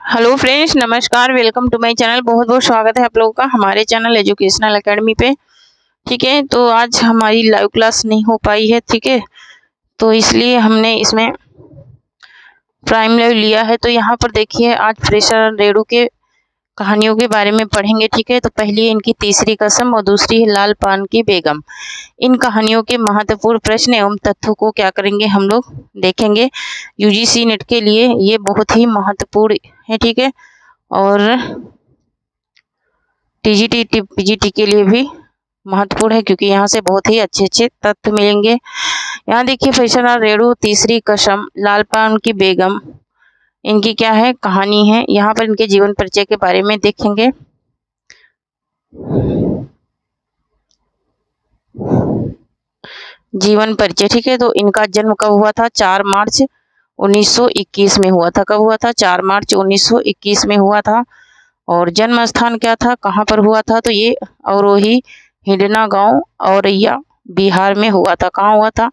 Hello friends, नमस्कार। Welcome to my channel. बहुत बहुत स्वागत है आप लोगों का हमारे चैनल एजुकेशनल एकेडमी पे। ठीक है, तो आज हमारी लाइव क्लास नहीं हो पाई है। ठीक है, तो इसलिए हमने इसमें प्राइम लाइव लिया है। तो यहाँ पर देखिए, आज फ्रेशर रेडू के कहानियों के बारे में पढ़ेंगे। ठीक है, तो पहली है इनकी तीसरी कसम और दूसरी है लाल पान की बेगम। इन कहानियों के महत्वपूर्ण प्रश्न एवं तथ्यों को क्या करेंगे, हम लोग देखेंगे। यूजीसी नेट के लिए ये बहुत ही महत्वपूर्ण है। ठीक है, और टीजीटी पीजीटी के लिए भी महत्वपूर्ण है, क्योंकि यहाँ से बहुत ही अच्छे अच्छे तथ्य मिलेंगे। यहाँ देखिए, फैशनर रेडू, तीसरी कसम, लाल पान की बेगम, इनकी क्या है कहानी है। यहाँ पर इनके जीवन परिचय के बारे में देखेंगे। जीवन परिचय, ठीक है, तो इनका जन्म कब हुआ था? 4 मार्च 1921 में हुआ था। कब हुआ था? 4 मार्च 1921 में हुआ था। और जन्म स्थान क्या था, कहाँ पर हुआ था? तो ये अवरोही हिंडना गांव औरैया बिहार में हुआ था। कहाँ हुआ था?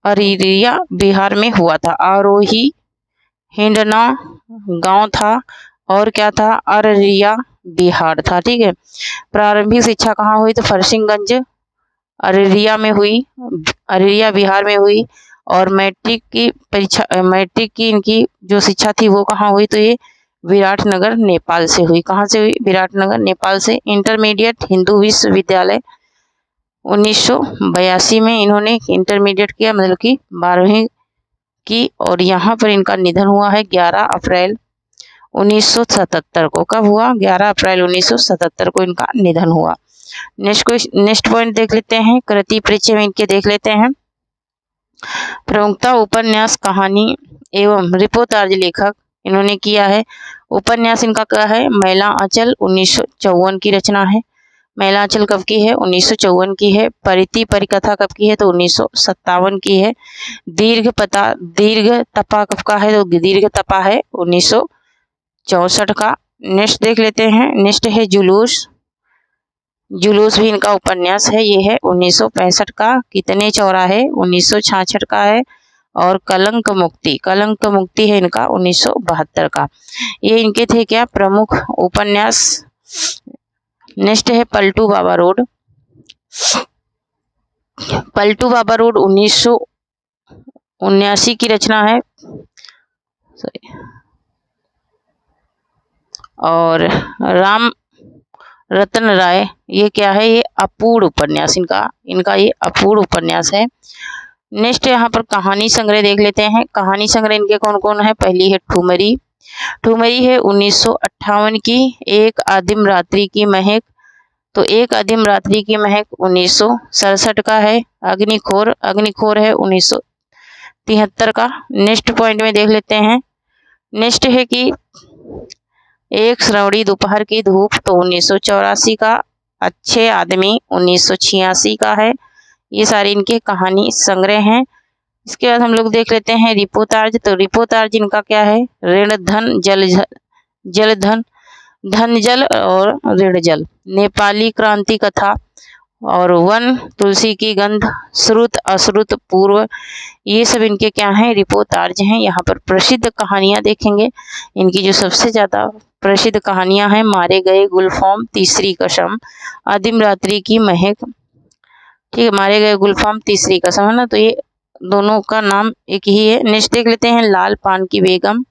अररिया बिहार में हुआ था। अवरोही हिंडना गांव था और क्या था? अररिया बिहार था। ठीक है, प्रारंभिक शिक्षा कहाँ हुई? तो फरसिंगगंज अररिया में हुई, अररिया बिहार में हुई। और मैट्रिक की इनकी जो शिक्षा थी वो कहाँ हुई? तो ये विराटनगर नेपाल से हुई। कहाँ से हुई? विराटनगर नेपाल से। इंटरमीडिएट हिंदू विश्वविद्यालय 1982 में इन्होंने इंटरमीडिएट किया, मतलब कि 12वीं की। और यहाँ पर इनका निधन हुआ है 11 अप्रैल 1977 को। कब हुआ? 11 अप्रैल 1977 को इनका निधन हुआ। नेक्स्ट पॉइंट देख लेते हैं, कृति परिचय में इनके देख लेते हैं। प्रमुखता उपन्यास, कहानी एवं रिपोर्टाज लेखक इन्होंने किया है। उपन्यास इनका क्या है? मैला आंचल 1954 की रचना है। मैला आंचल कब की है? 1954 की है। परिति परिकथा कब की है? तो 1957 की है। दीर्घ तपा कब का है? तो दीर्घ तपा है 1964 का। नेक्स्ट देख लेते हैं। नेक्स्ट है जुलूस। जुलूस भी इनका उपन्यास है, ये है 1965 का। कितने चौराहे 1966 का है। और कलंक मुक्ति है इनका 1972 का। ये इनके थे क्या? प्रमुख उपन्यास। नेक्स्ट है पलटू बाबा रोड। पलटू बाबा रोड 1979 की रचना है। और राम रतन राय, ये क्या है? ये अपूर्ण उपन्यास इनका ये अपूर्ण उपन्यास है। नेक्स्ट यहाँ पर कहानी संग्रह देख लेते हैं। कहानी संग्रह इनके कौन कौन है? पहली है ठुमरी। ठुमरी है 1958 की। एक आदिम रात्रि की महक, तो एक आदिम रात्रि की महक 1967 का है। अग्निखोर है 1973 का। नेक्स्ट पॉइंट में देख लेते हैं। नेक्स्ट है कि एक श्रावणी दोपहर की धूप, तो 1984 का। अच्छे आदमी 1986 का है। ये सारे इनके कहानी संग्रह हैं। इसके बाद हम लोग देख लेते हैं रिपोर्टाज। तो रिपोर्टाज इनका क्या है? ऋण धन जल धन, धन जल और ऋण जल, नेपाली क्रांति कथा और वन, तुलसी की गंध, श्रुत अश्रुत पूर्व, ये सब इनके क्या हैं? रिपोर्टाज हैं। यहाँ पर प्रसिद्ध कहानियां देखेंगे। इनकी जो सबसे ज्यादा प्रसिद्ध कहानियां हैं, मारे गए गुलफाम, तीसरी कसम, आदिम रात्रि की महक। ठीक है, मारे गए गुलफाम, तीसरी कसम, है ना। तो ये दोनों का नाम एक ही है। नेक्स्ट देख लेते हैं लाल पान की बेगम।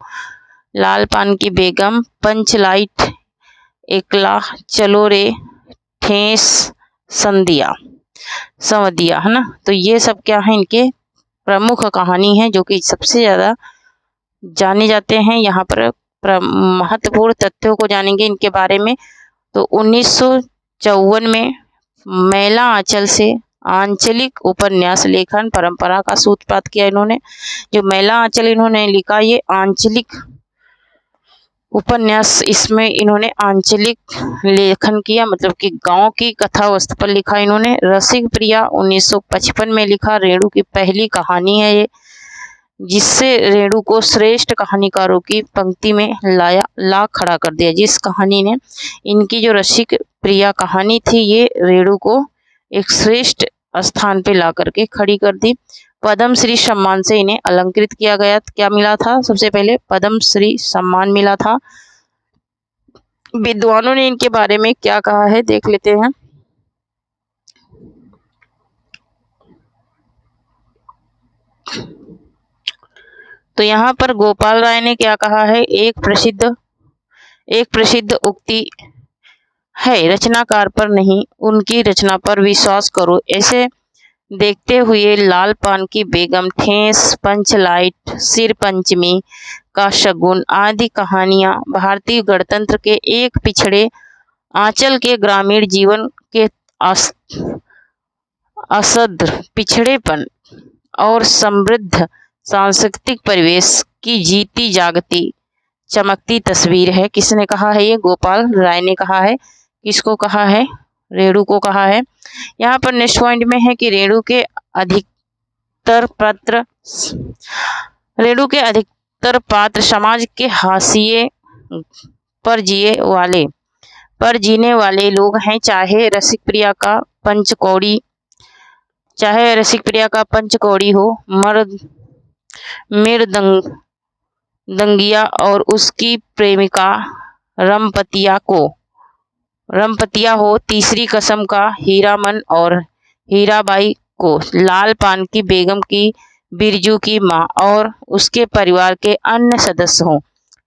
लाल पान की बेगम, पंच लाइट, एकला, चलो रे, ठेस, संदिया, है ना। तो ये सब क्या है? इनके प्रमुख कहानी है, जो कि सबसे ज्यादा जाने जाते हैं। यहाँ पर महत्वपूर्ण तथ्यों को जानेंगे इनके बारे में। तो 1954 में मैला आंचल से आंचलिक उपन्यास लेखन परंपरा का सूत्रपात किया इन्होंने। जो मैला आंचल इन्होंने लिखा, ये आंचलिक उपन्यास, इसमें इन्होंने आंचलिक लेखन किया, मतलब कि गांव की कथा वस्तु पर लिखा इन्होंने। रसिक प्रिया 1955 में लिखा। रेणु की पहली कहानी है ये, जिससे रेणु को श्रेष्ठ कहानीकारों की पंक्ति में ला खड़ा कर दिया। जिस कहानी ने इनकी जो रसिक प्रिया कहानी थी, ये रेणु को एक श्रेष्ठ स्थान पे ला करके खड़ी कर दी। पद्म श्री सम्मान से इन्हें अलंकृत किया गया। क्या मिला था? सबसे पहले पद्म श्री सम्मान मिला था। विद्वानों ने इनके बारे में क्या कहा है देख लेते हैं। तो यहाँ पर गोपाल राय ने क्या कहा है, एक प्रसिद्ध उक्ति है, रचनाकार पर नहीं उनकी रचना पर विश्वास करो। ऐसे देखते हुए लाल पान की बेगम, ठेस, पंचलाइट, सिर पंचमी का शगुन आदि कहानियां भारतीय गणतंत्र के एक पिछड़े आंचल के ग्रामीण जीवन के असद पिछड़ेपन और समृद्ध सांस्कृतिक परिवेश की जीती जागती चमकती तस्वीर है। किसने कहा है, ये गोपाल राय ने कहा है। किसको कहा है, रेणु को कहा है। यहाँ पर नेक्स्ट पॉइंट में है कि रेणु के अधिकतर पात्र समाज के हाशिए पर जीने वाले लोग हैं, चाहे रसिक प्रिया का पंचकौड़ी हो, मृदंगिया और उसकी प्रेमिका रमपतिया हो, तीसरी कसम का हीरामन और हीराबाई को, लाल पान की बेगम की बिरजू की माँ और उसके परिवार के अन्य सदस्य हों,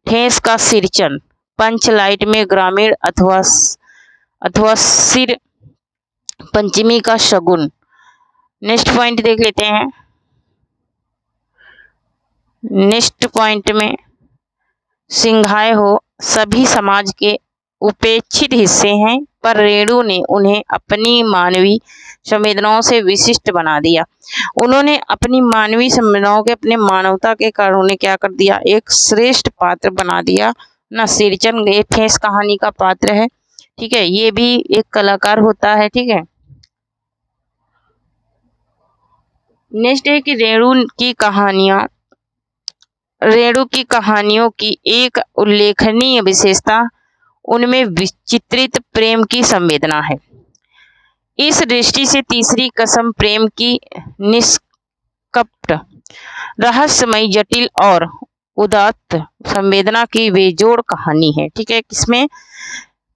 ठेस का सिरचन, पंचलाइट में ग्रामीण अथवा सिर पंचमी का शगुन। नेक्स्ट पॉइंट देख लेते हैं। नेक्स्ट पॉइंट में सिंघाय हो, सभी समाज के उपेक्षित हिस्से हैं, पर रेणु ने उन्हें अपनी मानवीय संवेदनाओं से विशिष्ट बना दिया। उन्होंने अपनी मानवीय संवेदनाओं के, अपने मानवता के कारण उन्हें क्या कर दिया, एक श्रेष्ठ पात्र बना दिया ना। सिरचन ये ठेस कहानी का पात्र है, ठीक है, ये भी एक कलाकार होता है, ठीक है। नेक्स्ट है कि रेणु की कहानियों की एक उल्लेखनीय विशेषता उनमें विचित्रित प्रेम की संवेदना है। इस दृष्टि से तीसरी कसम प्रेम की निष्कपट, रहस्यमयी, जटिल और उदात्त संवेदना की बेजोड़ कहानी है, ठीक है। किसमें,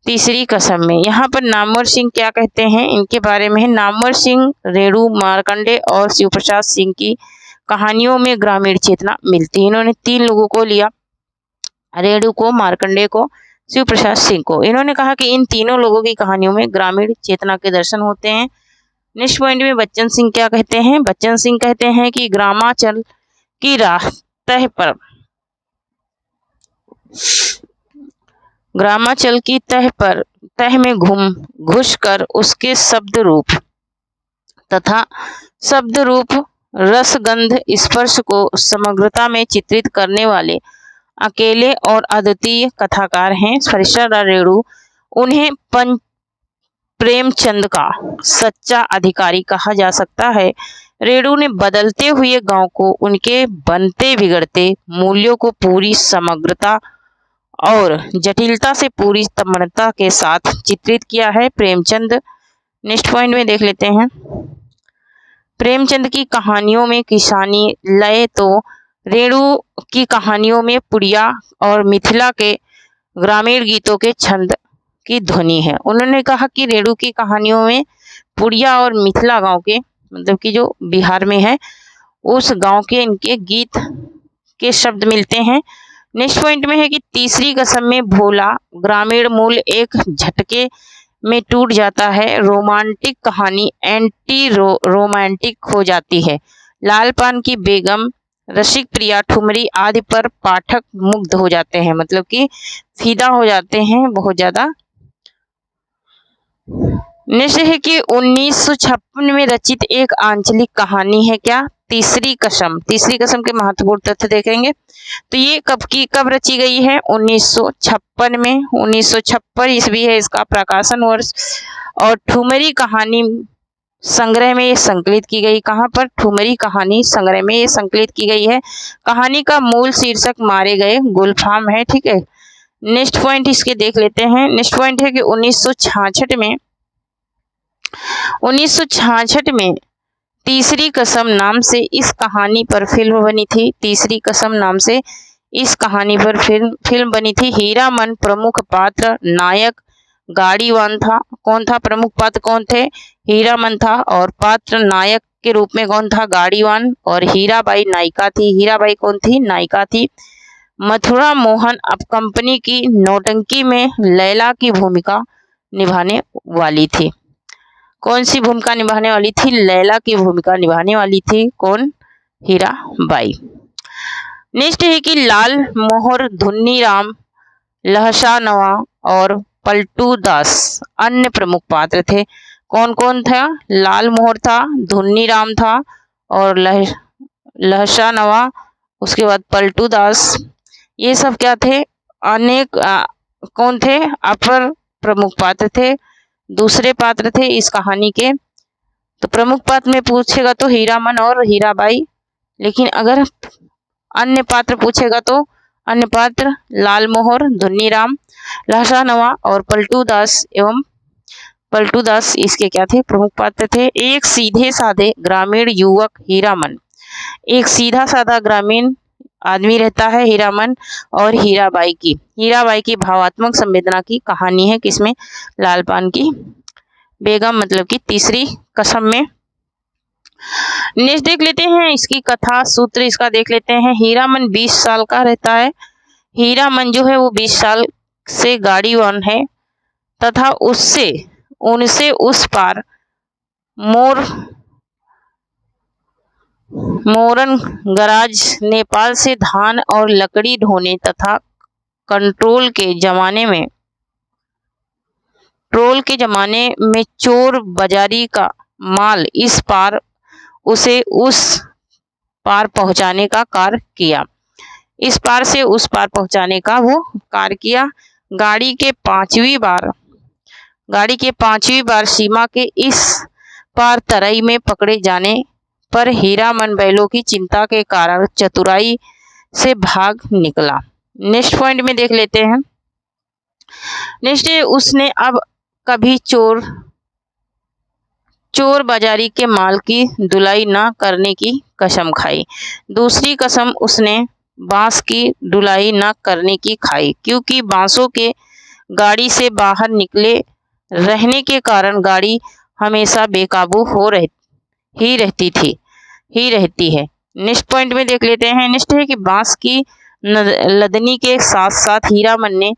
तीसरी कसम में। यहाँ पर नामवर सिंह क्या कहते हैं इनके बारे में। नामवर सिंह, रेणु, मार्कंडे और शिव प्रसाद सिंह की कहानियों में ग्रामीण चेतना मिलती है। इन्होंने 3 लोगों को लिया, रेणु को, मार्कंडे को, शिव प्रसाद सिंह को। इन्होंने कहा कि इन तीनों लोगों की कहानियों में ग्रामीण चेतना के दर्शन होते हैं। नेक्स्ट पॉइंट में बच्चन सिंह क्या कहते हैं। बच्चन सिंह कहते हैं कि ग्रामांचल की राह तह में घुस कर उसके शब्द रूप रसगंध स्पर्श को समग्रता में चित्रित करने वाले अकेले और अद्वितीय कथाकार हैं फरिश्ता रेणु। उन्हें प्रेमचंद का सच्चा अधिकारी कहा जा सकता है। रेणु ने बदलते हुए गांव को उनके बनते बिगड़ते मूल्यों को पूरी समग्रता और जटिलता से पूरी तन्मयता के साथ चित्रित किया है। प्रेमचंद, नेक्स्ट पॉइंट में देख लेते हैं। प्रेमचंद की कहानियों में किसानी लय तो रेणु की कहानियों में पुड़िया और मिथिला के ग्रामीण गीतों के छंद की ध्वनि है। उन्होंने कहा कि रेणु की कहानियों में पुड़िया और मिथिला गांव के, मतलब कि जो बिहार में है, उस गांव के इनके गीत के शब्द मिलते हैं। नेक्स्ट पॉइंट में है कि तीसरी कसम में भोला ग्रामीण मूल एक झटके में टूट जाता है। रोमांटिक कहानी एंटी रोमांटिक हो जाती है। लाल पान की बेगम, रसिक प्रिया, ठुमरी आदि पर पाठक मुग्ध हो जाते हैं, मतलब कि फिदा हो जाते हैं बहुत ज्यादा। नेक्स्ट है कि 1956 में रचित एक आंचलिक कहानी है क्या, तीसरी कसम। तीसरी कसम के महत्वपूर्ण तथ्य देखेंगे। तो ये कब रची गई है, 1956 में। 1956 ईस्वी है इसका प्रकाशन वर्ष। और ठुमरी कहानी संग्रह में ये संकलित की गई। कहाँ पर, ठुमरी कहानी संग्रह में ये संकलित की गई है। कहानी का मूल शीर्षक मारे गए गुलफाम है, ठीक है। नेक्स्ट पॉइंट इसके देख लेते हैं। नेक्स्ट पॉइंट है कि 1966 में तीसरी कसम नाम से इस कहानी पर फिल्म बनी थी। तीसरी कसम नाम से इस कहानी पर फिल्म बनी थी। हीरामन प्रमुख पात्र, नायक गाड़ीवान था। कौन था प्रमुख पात्र, कौन थे? हीरामन था। और पात्र नायक के रूप में कौन था? गाड़ीवान। और हीराबाई नायिका थी। हीराबाई कौन थी? नायिका थी। मथुरा मोहन अब कंपनी की नौटंकी में लैला की भूमिका निभाने वाली थी। कौन सी भूमिका निभाने वाली थी? लैला की भूमिका निभाने वाली थी। कौन? हीराबाई। नेक्स्ट है कि लाल मोहर, धुन्नीराम, लहसा नवा और पलटू दास अन्य प्रमुख पात्र थे। कौन कौन था? लाल मोहर था, धुन्नीराम था और लहसा नवा, उसके बाद पलटू दास, ये सब क्या थे? अनेक कौन थे? अपर प्रमुख पात्र थे, दूसरे पात्र थे इस कहानी के। तो प्रमुख पात्र में पूछेगा तो हीरामन और हीराबाई, लेकिन अगर अन्य पात्र पूछेगा तो अन्य पात्र लाल मोहर, धुन्नीराम, लहसा नवा और पलटू दास एवं पलटू दास इसके क्या थे? प्रमुख पात्र थे। एक सीधे साधे ग्रामीण युवक हीरामन, एक सीधा साधा ग्रामीण आदमी रहता है हीरामन। और हीराबाई की भावात्मक संवेदना की कहानी है किसमें? लाल पान की बेगम, मतलब कि तीसरी कसम में। नेक्स्ट देख लेते हैं इसकी कथा सूत्र, इसका देख लेते हैं। हीरामन 20 साल का रहता है। हीरामन जो है वो 20 साल से गाड़ीवान है तथा उनसे उस पार मोरन गराज नेपाल से धान और लकड़ी ढोने तथा कंट्रोल के जमाने में चोर बाजारी का माल इस पार उसे उस पार पहुंचाने का कार्य किया। इस पार से उस पार पहुंचाने का वो कार्य किया। गाड़ी के पांचवी बार सीमा के इस पार तराई में पकड़े जाने पर हीरामन बैलों की चिंता के कारण चतुराई से भाग निकला। नेक्स्ट पॉइंट में देख लेते हैं। नेक्स्ट उसने अब कभी चोर बाजारी के माल की धुलाई न करने की कसम खाई। दूसरी कसम उसने बांस की धुलाई न करने की खाई, क्योंकि बांसों के गाड़ी से बाहर निकले रहने के कारण गाड़ी हमेशा बेकाबू ही रहती है। नेक्स्ट पॉइंट में देख लेते हैं। नेक्स्ट है कि बांस की लदनी के साथ साथ हीरामन ने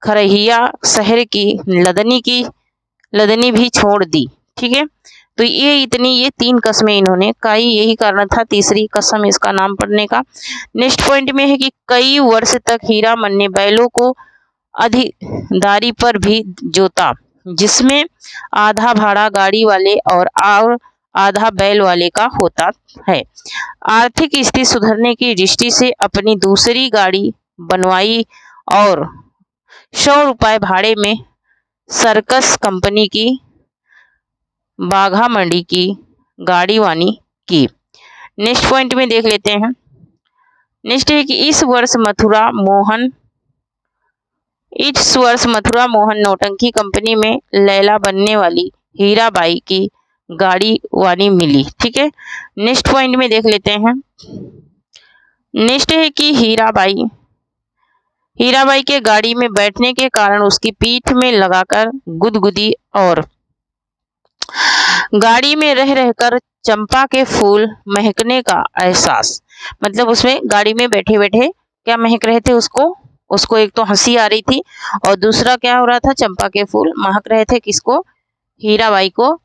खरहिया शहर की लदनी भी छोड़ दी। ठीक है, तो ये 3 कस्में इन्होंने खाई, यही कारण था तीसरी कसम इसका नाम पड़ने का। नेक्स्ट पॉइंट में है कि कई वर्ष तक हीरामन ने बैलों को अधिदारी पर भी जोता, जिसमें आधा भाड़ा गाड़ी वाले और आधा बैल वाले का होता है। आर्थिक स्थिति सुधरने की दृष्टि से अपनी दूसरी गाड़ी बनवाई और 100 रुपये भाड़े में सर्कस कंपनी की बाघा मंडी की गाड़ीवानी की। नेक्स्ट पॉइंट में देख लेते हैं। नेक्स्ट है कि इस वर्ष मथुरा मोहन नौटंकी कंपनी में लैला बनने वाली हीराबाई की गाड़ीवानी मिली। ठीक है, नेक्स्ट पॉइंट में देख लेते हैं। नेक्स्ट है कि हीराबाई के गाड़ी में बैठने के कारण उसकी पीठ में लगाकर गुदगुदी और गाड़ी में रह रहकर चंपा के फूल महकने का एहसास, मतलब उसमें गाड़ी में बैठे बैठे क्या महक रहे थे? उसको एक तो हंसी आ रही थी और दूसरा क्या हो रहा था? चंपा के फूल महक रहे थे। किसको? हीराबाई को।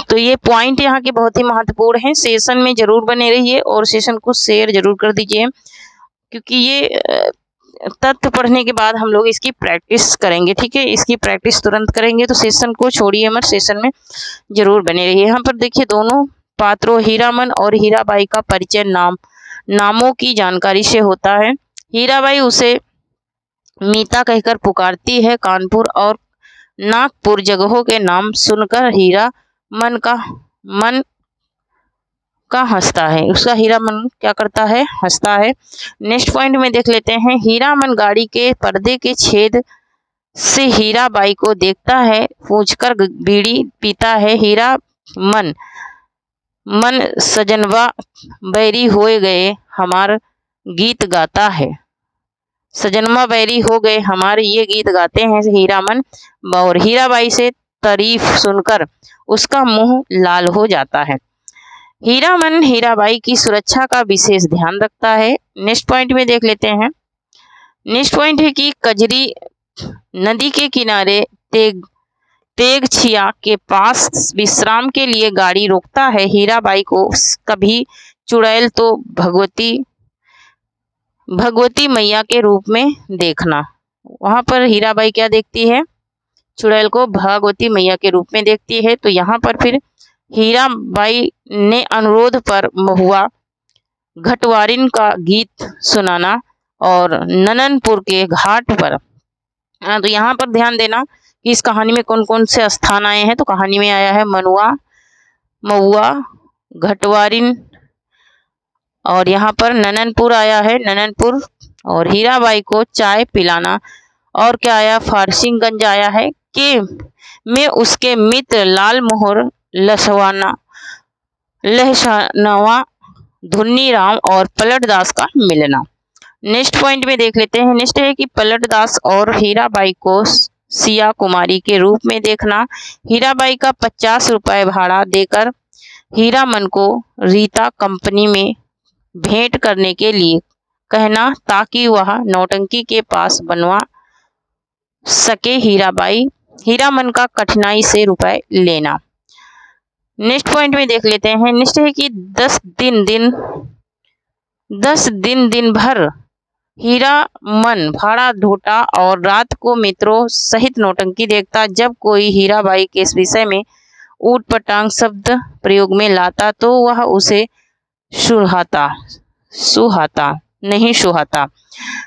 तो ये पॉइंट यहाँ के बहुत ही महत्वपूर्ण हैं। सेशन में जरूर बने रहिए और सेशन को शेयर जरूर कर दीजिए, क्योंकि ये तथ्य पढ़ने के बाद हम लोग इसकी प्रैक्टिस करेंगे। ठीक है, इसकी प्रैक्टिस तुरंत करेंगे, तो सेशन को छोड़िए मत, सेशन में जरूर बने रहिए। यहाँ पर देखिए दोनों पात्रों हीरामन और हीराबाई का परिचय नामों की जानकारी से होता है। हीराबाई उसे मीता कहकर पुकारती है। कानपुर और नागपुर जगहों के नाम सुनकर हीरा मन का हंसता है। उसका हीरामन क्या करता है? हंसता है। नेक्स्ट पॉइंट में देख लेते हैं। हीरामन गाड़ी के पर्दे के छेद से हीराबाई को देखता है, पूछकर बीड़ी पीता है। हीरामन मन सजनवा बैरी होए गए हमार गीत गाता है। सजनवा बैरी हो गए हमारे, ये गीत गाते हैं हीरामन। और हीराबाई से तारीफ सुनकर उसका मुंह लाल हो जाता है। हीरामन हीराबाई की सुरक्षा का विशेष ध्यान रखता है। नेक्स्ट पॉइंट में देख लेते हैं। नेक्स्ट पॉइंट है कि कजरी नदी के किनारे तेगछिया के पास विश्राम के लिए गाड़ी रोकता है। हीराबाई को कभी चुड़ैल तो भगवती मैया के रूप में देखना। वहां पर हीराबाई क्या देखती है? चुड़ैल को भगवती मैया के रूप में देखती है। तो यहाँ पर फिर हीराबाई ने अनुरोध पर महुआ घटवारिन का गीत सुनाना और नननपुर के घाट पर। तो यहाँ पर ध्यान देना कि इस कहानी में कौन कौन से स्थान आए हैं। तो कहानी में आया है महुआ, घटवारिन, और यहाँ पर नननपुर आया है, नननपुर। और हीराबाई को चाय पिलाना। और क्या आया? फारसिंगगंज आया है कि में उसके मित्र लाल मोहर लहसनवा, धुन्नी राम और पलटदास का मिलना। नेक्स्ट पॉइंट में देख लेते हैं। नेक्स्ट है कि पलटदास और हीराबाई को सिया कुमारी के रूप में देखना। हीराबाई का 50 रुपए भाड़ा देकर हीरामन को रीता कंपनी में भेंट करने के लिए कहना ताकि वह नौटंकी के पास बनवा सके। हीरामन का कठिनाई से रुपए लेना। नेक्स्ट पॉइंट में देख लेते हैं। नेक्स्ट है कि 10 दिन भर हीरामन भाड़ा ढोटा और रात को मित्रों सहित नौटंकी देखता। जब कोई हीराबाई के इस विषय में ऊटपटांग शब्द प्रयोग में लाता तो वह उसे सुहाता नहीं।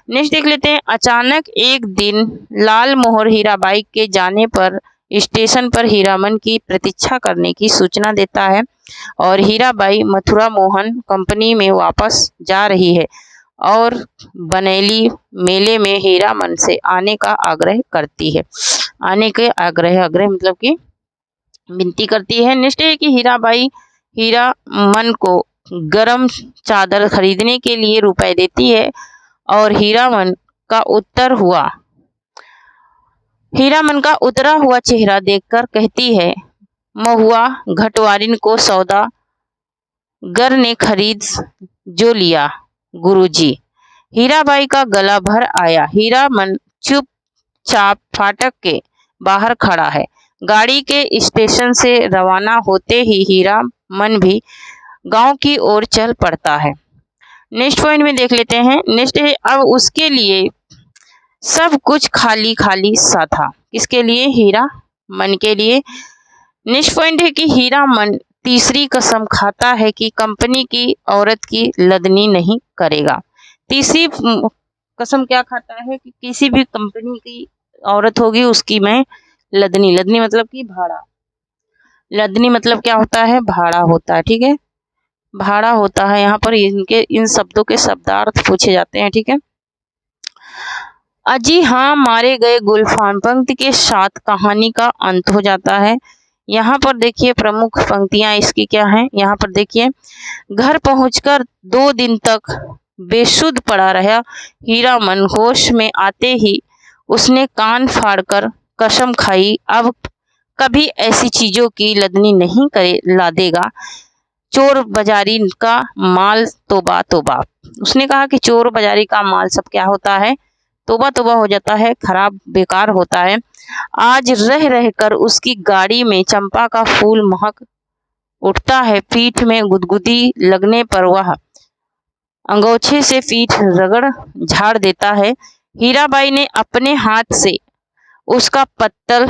नेक्स्ट देख लेते हैं। अचानक एक दिन लाल मोहर हीराबाई के जाने पर स्टेशन पर हीरामन की प्रतीक्षा करने की सूचना देता है और हीराबाई मथुरा मोहन कंपनी में वापस जा रही है और बनेली मेले में हीरामन से आने का आग्रह करती है। आने के आग्रह मतलब कि विनती करती है। नेक्स्ट है कि हीराबाई हीरामन को गरम चादर खरीदने के लिए रुपए देती है और हीरामन का उतरा हुआ चेहरा देखकर कहती है, महुआ घटवारिन को सौदागर ने खरीद जो लिया गुरुजी। हीराबाई का गला भर आया। हीरामन चुपचाप फाटक के बाहर खड़ा है। गाड़ी के स्टेशन से रवाना होते ही हीरामन भी गांव की ओर चल पड़ता है। नेक्स्ट पॉइंट में देख लेते हैं। नेक्स्ट है अब उसके लिए सब कुछ खाली खाली सा था। किसके लिए? हीरामन के लिए। नेक्स्ट पॉइंट है कि हीरामन तीसरी कसम खाता है कि कंपनी की औरत की लदनी नहीं करेगा। तीसरी कसम क्या खाता है? कि किसी भी कंपनी की औरत होगी उसकी मैं लदनी मतलब कि भाड़ा। लदनी मतलब क्या होता है? भाड़ा होता है। ठीक है, भाड़ा होता है। यहाँ पर इनके इन शब्दों के शब्दार्थ पूछे जाते हैं। ठीक है। अजी हाँ मारे गए गुलफाम पंक्ति के साथ कहानी का अंत हो जाता है। यहाँ पर देखिए प्रमुख पंक्तियां इसकी क्या हैं। यहाँ पर देखिए, घर पहुंचकर 2 दिन तक बेसुध पड़ा रहा हीरामन। होश में आते ही उसने कान फाड़कर कसम खाई अब कभी ऐसी चीजों की लदनी नहीं ला देगा। चोर बाजारी का माल तोबा तोबा। उसने कहा कि चोर बाजारी का माल सब क्या होता है? तोबा तोबा हो जाता है, खराब बेकार होता है। आज रह रहकर उसकी गाड़ी में चंपा का फूल महक उठता है। पीठ में गुदगुदी लगने पर वह अंगोछे से पीठ रगड़ झाड़ देता है। हीराबाई ने अपने हाथ से उसका पत्तल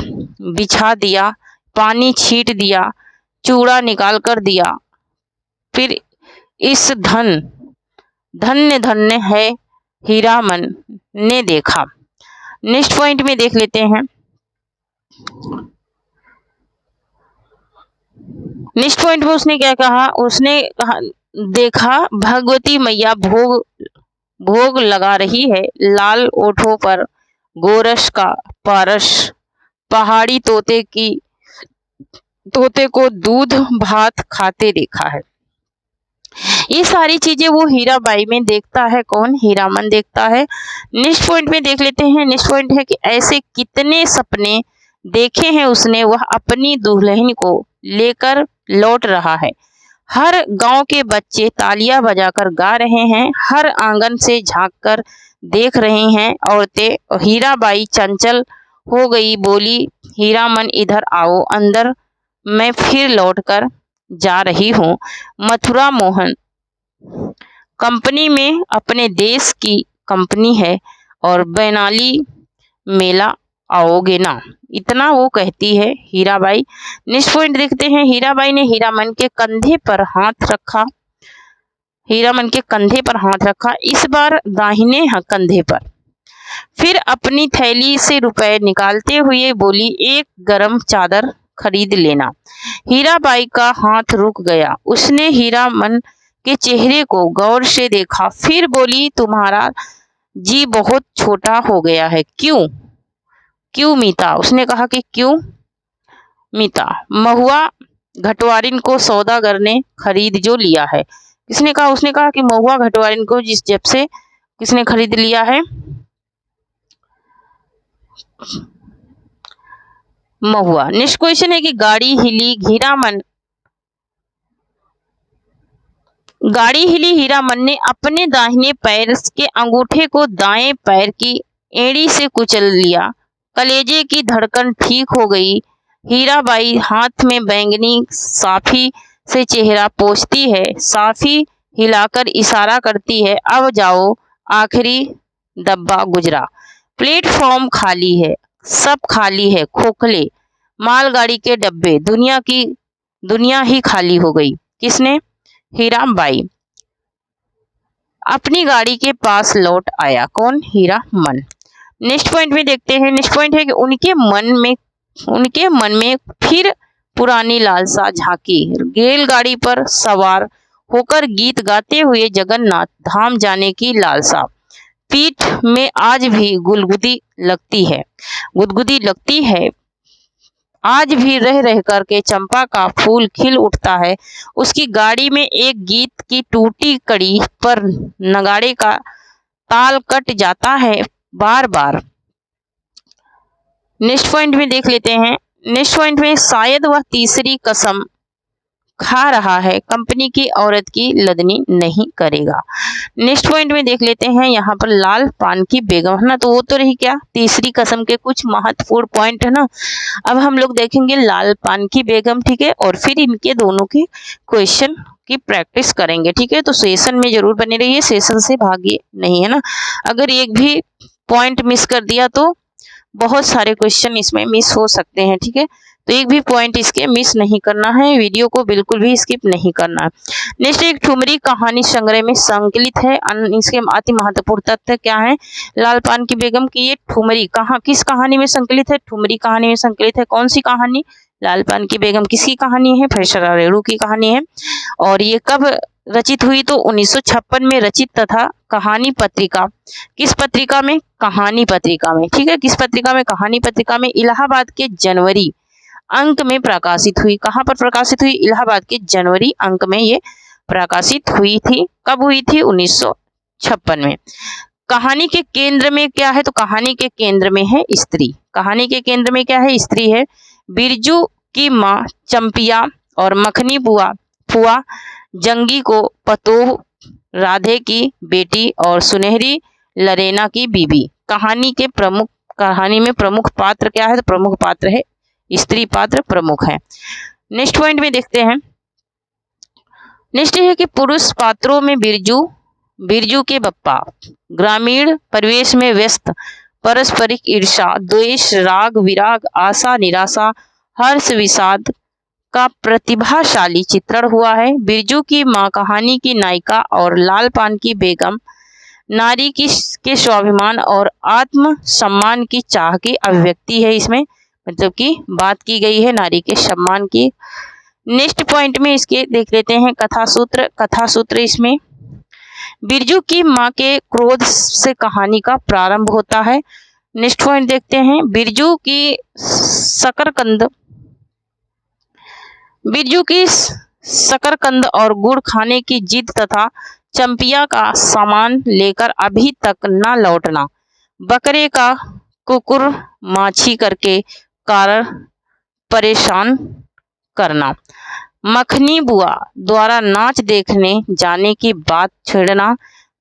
बिछा दिया, पानी छीट दिया, चूड़ा निकाल कर दिया। फिर इस धन्य है हीरामन ने देखा। नेक्स्ट पॉइंट में देख लेते हैं। नेक्स्ट पॉइंट में उसने क्या कहा? उसने कहा देखा भगवती मैया भोग लगा रही है। लाल ओठों पर गोरस का पारस, पहाड़ी तोते की तोते को दूध भात खाते देखा है। ये सारी चीजें वो हीराबाई में देखता है। कौन? हीरामन देखता है। नेक्स्ट पॉइंट में देख लेते हैं। नेक्स्ट पॉइंट है कि ऐसे कितने सपने देखे हैं उसने, वह अपनी दुल्हन को लेकर लौट रहा है। हर गांव के बच्चे तालियां बजाकर गा रहे हैं, हर आंगन से झांककर देख रही हैं औरतें। हीराबाई चंचल हो गई, बोली, हीरामन इधर आओ अंदर, मैं फिर लौटकर जा रही हूँ मथुरा मोहन कंपनी में, अपने देश की कंपनी है और बैनाली मेला आओगे ना, इतना वो कहती है हीराबाई। नेक्स्ट पॉइंट देखते हैं। हीराबाई ने हीरामन के कंधे पर हाथ रखा, हीरामन के कंधे पर हाथ रखा, इस बार दाहिने कंधे पर। फिर अपनी थैली से रुपए निकालते हुए बोली, एक गरम चादर खरीद लेना। हीराबाई का हाथ रुक गया, उसने हीरामन के चेहरे को गौर से देखा, फिर बोली, तुम्हारा जी बहुत छोटा हो गया है। क्यों? क्यों मीता? उसने कहा कि क्यों मीता? महुआ घटवारिन को सौदागर ने खरीद जो लिया है। किसने कहा? उसने कहा कि महुआ घटवारिन को जिस जेब से किसने खरीद लिया है? महुआ। नेक्स्ट क्वेश्चन है कि गाड़ी हिली, हीरामन ने अपने दाहिने पैर के अंगूठे को दाएं पैर की एड़ी से कुचल लिया। कलेजे की धड़कन ठीक हो गई। हीराबाई हाथ में बैंगनी साफी से चेहरा पोंछती है, साफी हिलाकर इशारा करती है, अब जाओ, आखिरी डब्बा गुजरा। प्लेटफॉर्म खाली है, सब खाली है, खोखले मालगाड़ी के डब्बे, दुनिया ही खाली हो गई। किसने? हीराबाई। अपनी गाड़ी के पास लौट आया। कौन? हीरामन। नेक्स्ट पॉइंट में देखते हैं। नेक्स्ट पॉइंट है कि उनके मन में फिर पुरानी लालसा झांकी। रेलगाड़ी पर सवार होकर गीत गाते हुए जगन्नाथ धाम जाने की लालसा पीठ में आज भी गुदगुदी लगती है। आज भी रह रह करके चंपा का फूल खिल उठता है। उसकी गाड़ी में एक गीत की टूटी कड़ी पर नगाड़े का ताल कट जाता है बार बार। नेक्स्ट पॉइंट में देख लेते हैं। नेक्स्ट पॉइंट में शायद वह तीसरी कसम खा रहा है, कंपनी की औरत की लदनी नहीं करेगा। नेक्स्ट पॉइंट में देख लेते हैं। यहाँ पर लाल पान की बेगम है ना, तो वो तो रही क्या? तीसरी कसम के कुछ महत्वपूर्ण पॉइंट है ना। अब हम लोग देखेंगे लाल पान की बेगम, ठीक है, और फिर इनके दोनों के क्वेश्चन की प्रैक्टिस करेंगे, ठीक है। तो सेशन में जरूर बने रहिए, सेशन से भागिए नहीं, है ना। अगर एक भी पॉइंट मिस कर दिया तो बहुत सारे क्वेश्चन इसमें मिस हो सकते हैं, ठीक है। तो एक भी पॉइंट इसके मिस नहीं करना है, वीडियो को बिल्कुल भी स्किप नहीं करना है। नेक्स्ट एक ठुमरी कहानी संग्रह में संकलित है। इसके अति महत्वपूर्ण तथ्य क्या है? लाल पान की बेगम की ये ठुमरी किस कहानी में संकलित है? ठुमरी कहानी में संकलित है। कौन सी कहानी? लाल पान की बेगम किसकी कहानी है? फैसला रेणु की कहानी है। और ये कब रचित हुई? तो 1956 में रचित तथा कहानी पत्रिका, किस पत्रिका में? कहानी पत्रिका में, ठीक है। किस पत्रिका में? कहानी पत्रिका में इलाहाबाद के जनवरी अंक में प्रकाशित हुई। कहाँ पर प्रकाशित हुई? इलाहाबाद के जनवरी अंक में ये प्रकाशित हुई थी। कब हुई थी? 1956 में। कहानी के केंद्र में क्या है? तो कहानी के केंद्र में है स्त्री। कहानी के केंद्र में क्या है? स्त्री है। बिरजू की माँ चंपिया और मखनी फुआ जंगी को पतोह, राधे की बेटी और सुनहरी लरेना की बीबी। कहानी में प्रमुख पात्र क्या है? तो प्रमुख पात्र है स्त्री, पात्र प्रमुख है। नेक्स्ट पॉइंट में देखते हैं। नेक्स्ट है कि पुरुष पात्रों में बिरजू के बप्पा ग्रामीण परिवेश में व्यस्त, पारस्परिक ईर्षा, द्वेष, राग विराग, आशा निराशा, हर्ष विषाद का प्रतिभाशाली चित्रण हुआ है। बिरजू की माँ कहानी की नायिका और लाल पान की बेगम नारी के स्वाभिमान और आत्म सम्मान की चाह की अभिव्यक्ति है। इसमें मतलब कि बात की गई है नारी के सम्मान की। नेक्स्ट पॉइंट में इसके देख लेते हैं कथा सूत्र इसमें बिरजू की माँ के क्रोध से कहानी का प्रारंभ होता है। नेक्स्ट पॉइंट देखते हैं। बिरजू की शकरकंद बिरजू की शकरकंद और गुड़ खाने की जिद तथा चंपिया का सामान लेकर अभी तक न लौटना, बकरे का कुकुर माछी करके कारण परेशान करना, मखनी बुआ द्वारा नाच देखने जाने की बात छेड़ना,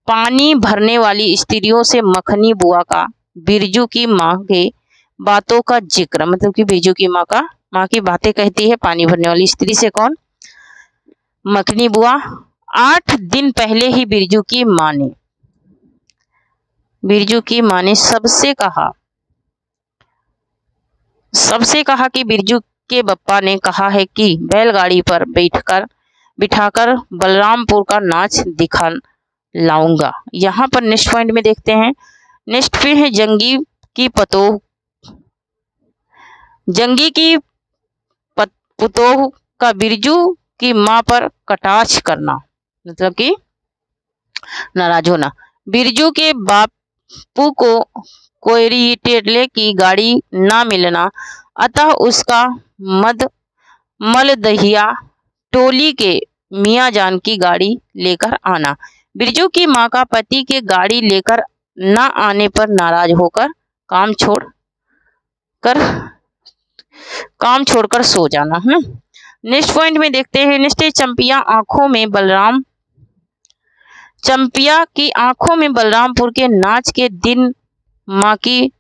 पानी भरने वाली स्त्रियों से मखनी बुआ का बिरजू की माँ के बातों का जिक्र, मतलब कि बिरजू की माँ की बातें कहती है पानी भरने वाली स्त्री से, कौन? मखनी बुआ। 8 दिन पहले ही बिरजू की माँ ने सबसे कहा कि बिरजू के बप्पा ने कहा है कि बैलगाड़ी पर बिठाकर बलरामपुर का नाच दिखा लाऊंगा। यहाँ पर नेक्स्ट पॉइंट में देखते हैं। नेक्स्ट फिर है जंगी की पुतोह का बिरजू की माँ पर कटाक्ष करना, मतलब कि नाराज होना। बिरजू के बापू को कोयरिटेले की गाड़ी ना मिलना, अतः उसका मलदहिया टोली के मियाँ जान की गाड़ी लेकर आना। बिरजू की माँ का पति के गाड़ी लेकर न आने पर नाराज होकर काम छोड़कर सो जाना है। नेक्स्ट पॉइंट में देखते हैं। नेक्स्ट चंपिया की आंखों में बलरामपुर के नाच के दिन माँ की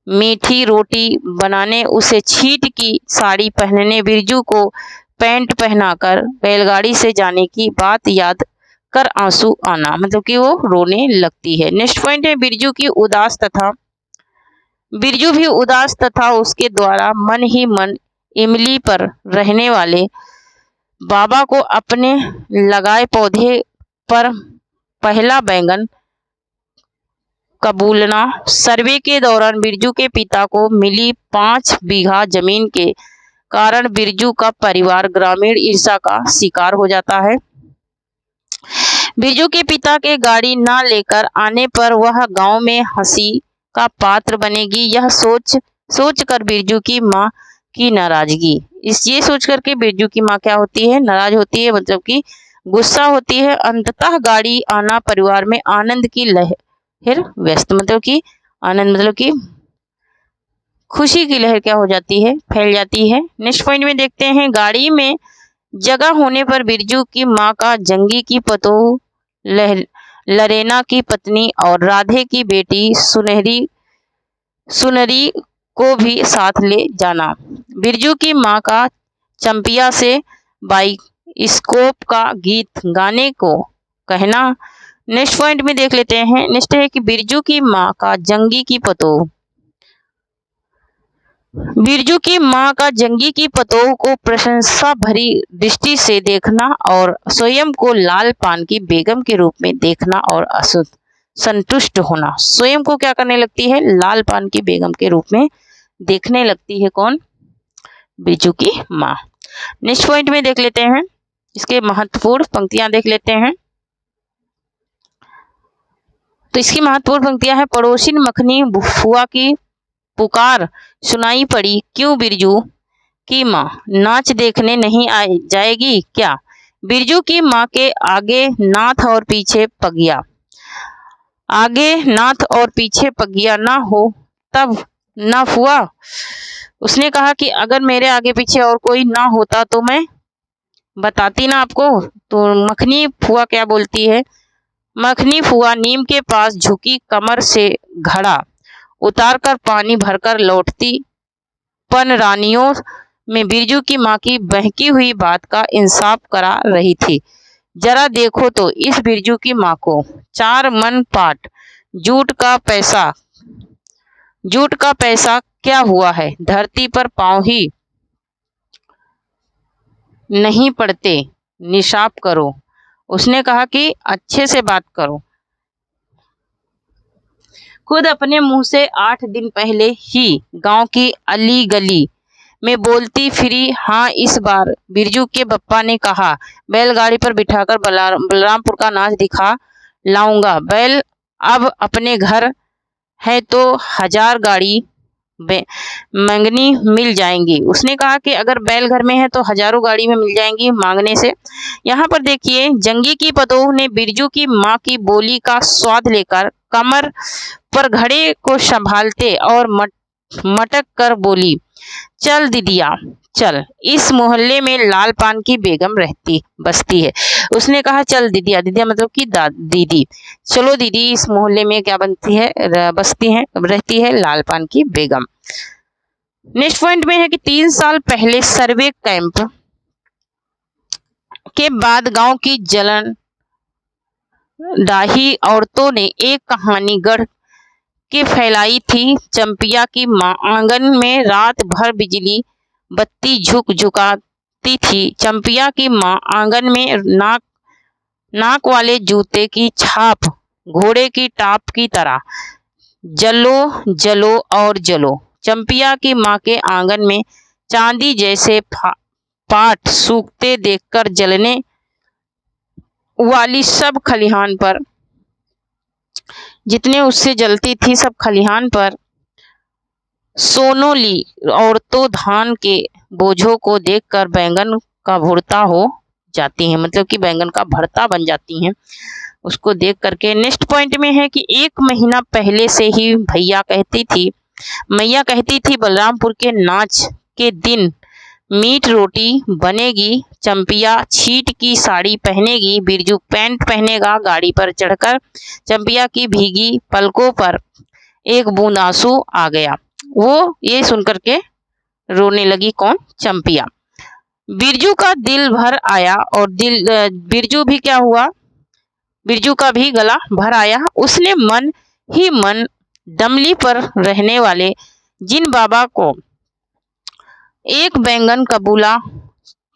मीठी रोटी बनाने, उसे छीट की साड़ी पहनने, बिरजू को पैंट पहनाकर बैलगाड़ी से जाने की बात याद कर आंसू आना, मतलब कि वो रोने लगती है। नेक्स्ट पॉइंट है बिरजू भी उदास तथा उसके द्वारा मन ही मन इमली पर रहने वाले बाबा को अपने लगाए पौधे पर पहला बैंगन कबूलना। सर्वे के दौरान बिरजू के पिता को मिली 5 बीघा जमीन के कारण बिरजू का परिवार ग्रामीण ईर्ष्या का शिकार हो जाता है। बिरजू के पिता के गाड़ी न लेकर आने पर वह गांव में हंसी का पात्र बनेगी, यह सोच कर बिरजू की माँ की नाराजगी, ये सोच करके बिरजू की माँ क्या होती है? नाराज होती है, मतलब कि गुस्सा होती है। अंततः गाड़ी आना परिवार में आनंद की लहर व्यस्त, मतलब कि आनंद मतलब कि खुशी की लहर क्या हो जाती है? फैल जाती है। नेक्स्ट पॉइंट में देखते हैं। गाड़ी में जगह होने पर बिरजू की माँ का जंगी की पतोह लरेना की पत्नी और राधे की बेटी सुनरी को भी साथ ले जाना। बिरजू की माँ का चंपिया से बाइस्कोप का गीत गाने को कहना। नेक्स्ट पॉइंट में देख लेते हैं। नेक्स्ट है कि बिरजू की माँ का जंगी की पतोह को प्रशंसा भरी दृष्टि से देखना और स्वयं को लाल पान की बेगम के रूप में देखना और संतुष्ट होना। स्वयं को क्या करने लगती है? लाल पान की बेगम के रूप में देखने लगती है। कौन? बिरजू की माँ। नेक्स्ट पॉइंट में देख लेते हैं। इसके महत्वपूर्ण पंक्तियां देख लेते हैं। तो इसकी महत्वपूर्ण पंक्तियां है। पड़ोसिन मखनी फुआ की पुकार सुनाई पड़ी, क्यों बिरजू की माँ नाच देखने नहीं जाएगी क्या? बिरजू की माँ के आगे नाथ और पीछे पगिया ना हो तब ना फुआ। उसने कहा कि अगर मेरे आगे पीछे और कोई ना होता तो मैं बताती ना आपको। तो मखनी फुआ क्या बोलती है? मखनी फुआ नीम के पास झुकी कमर से घड़ा उतारकर पानी भरकर लौटती पनरानियों में बिरजू की माँ की बहकी हुई बात का इंसाफ करा रही थी। जरा देखो तो इस बिरजू की माँ को 4 मन पाट जूट का पैसा क्या हुआ है? धरती पर पांव ही नहीं पड़ते, निशाप करो। उसने कहा कि अच्छे से बात करो। खुद अपने मुंह से 8 दिन पहले ही गांव की अली गली में बोलती फिरी। हाँ, इस बार बिरजू के बप्पा ने कहा बैलगाड़ी पर बिठाकर बलरामपुर का नाच दिखा लाऊंगा। बैल अब अपने घर है तो 1000 गाड़ी मंगनी मिल जाएंगी। उसने कहा कि अगर बैल घर में है तो हजारों गाड़ी में मिल जाएंगी मांगने से। यहाँ पर देखिए, जंगी की पतोह ने बिरजू की माँ की बोली का स्वाद लेकर कमर पर घड़े को संभालते और मटक कर बोली, चल दीदिया चल, इस मोहल्ले में लाल पान की बेगम बसती है। उसने कहा चल दीदिया, दीदिया मतलब कि दीदी, चलो दीदी, इस मोहल्ले में क्या रहती है लाल पान की बेगम। नेक्स्ट पॉइंट में है कि 3 साल पहले सर्वे कैंप के बाद गांव की जलन डाही औरतों ने एक कहानी गढ़ के फैलाई थी। चंपिया की माँ आंगन में रात भर बिजली बत्ती झुकाती थी। चंपिया की माँ आंगन में नाक वाले जूते की छाप घोड़े की टाप की तरह जलो जलो और जलो। चंपिया की माँ के आंगन में चांदी जैसे पाट सूखते देखकर जलने वाली सब खलिहान पर, जितने उससे जलती थी सब खलिहान पर सोनोली औरतों धान के बोझों को देखकर बैंगन का भुर्ता हो जाती हैं, मतलब कि बैंगन का भरता बन जाती हैं उसको देख करके। नेक्स्ट पॉइंट में है कि 1 महीना पहले से ही मैया कहती थी बलरामपुर के नाच के दिन मीट रोटी बनेगी, चंपिया छीट की साड़ी पहनेगी, बिरजू पैंट पहनेगा। गाड़ी पर चढ़कर चंपिया की भीगी पलकों पर एक बूंद आंसू आ गया। वो ये सुनकर के रोने लगी। कौन? चंपिया। बिरजू का दिल भर आया और बिरजू भी क्या हुआ, बिरजू का भी गला भर आया। उसने मन ही मन डमली पर रहने वाले जिन बाबा को एक बैंगन कबूला।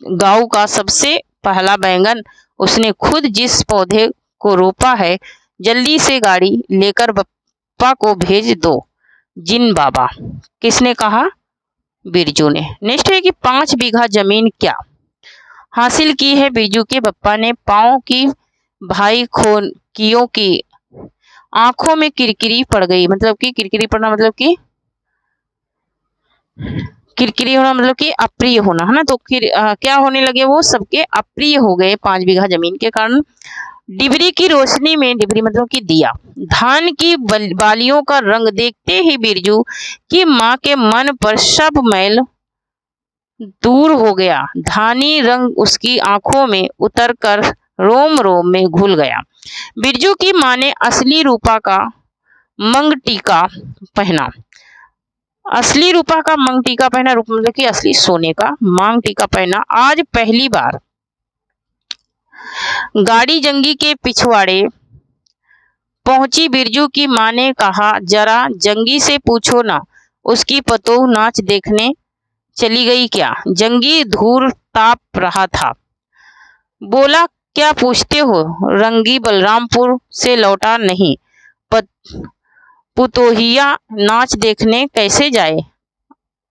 गांव का सबसे पहला बैंगन उसने खुद जिस पौधे को रोपा है, जल्दी से गाड़ी लेकर बप्पा को भेज दो जिन बाबा। किसने कहा? बिरजू ने। नेक्स्ट है कि 5 बीघा जमीन क्या हासिल की है बिरजू के बप्पा ने। पाँव की भाई खोकियों की आंखों में किरकिरी पड़ गई, मतलब कि किरकिरी पड़ना मतलब कि किरकिरी होना मतलब कि अप्रिय होना, है ना। तो क्या होने लगे, वो सबके अप्रिय हो गए 5 बीघा जमीन के कारण। डिबरी की रोशनी में, डिबरी मतलब कि दिया, धान की बालियों का रंग देखते ही बिरजू की माँ के मन पर सब मैल दूर हो गया। धानी रंग उसकी आंखों में उतरकर रोम रोम में घुल गया। बिरजू की माँ ने असली रूपा का मंग टीका पहना। असली रूपा का मंग टीका पहना, रूप मतलब कि असली सोने का मांग टीका पहना। आज पहली बार गाड़ी जंगी के पिछवाड़े पहुंची। बिरजू की माँ ने कहा, जरा जंगी से पूछो ना, उसकी पतोह नाच देखने चली गई क्या? जंगी धूल ताप रहा था। बोला, क्या पूछते हो? रंगी बलरामपुर से लौटा नहीं, पुतोहिया नाच देखने कैसे जाए?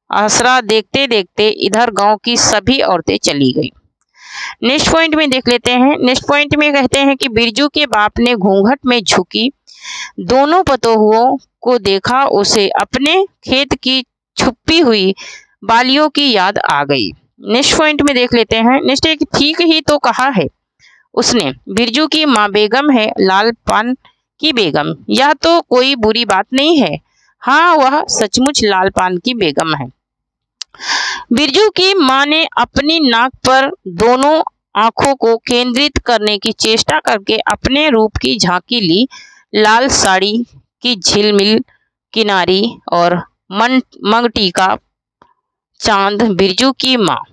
आसरा देखते देखते इधर गांव की सभी औरतें चली गई। नेक्स्ट पॉइंट में देख लेते हैं। नेक्स्ट पॉइंट में कहते हैं कि बिरजू के बाप ने घूंघट में झुकी दोनों पतोहुओं को देखा। उसे अपने खेत की छुपी हुई बालियों की याद आ गई। नेक्स्ट पॉइंट में देख लेते हैं। नेक्स्ट है कि ठीक ही तो कहा है उसने, बिरजू की माँ बेगम है लाल पान की बेगम। यह तो कोई बुरी बात नहीं है। हाँ, वह सचमुच लाल पान की बेगम है। बिरजू की माँ ने अपनी नाक पर दोनों आंखों को केंद्रित करने की चेष्टा करके अपने रूप की झांकी ली। लाल साड़ी की झिलमिल किनारी और मंग टीका चांद। बिरजू की माँ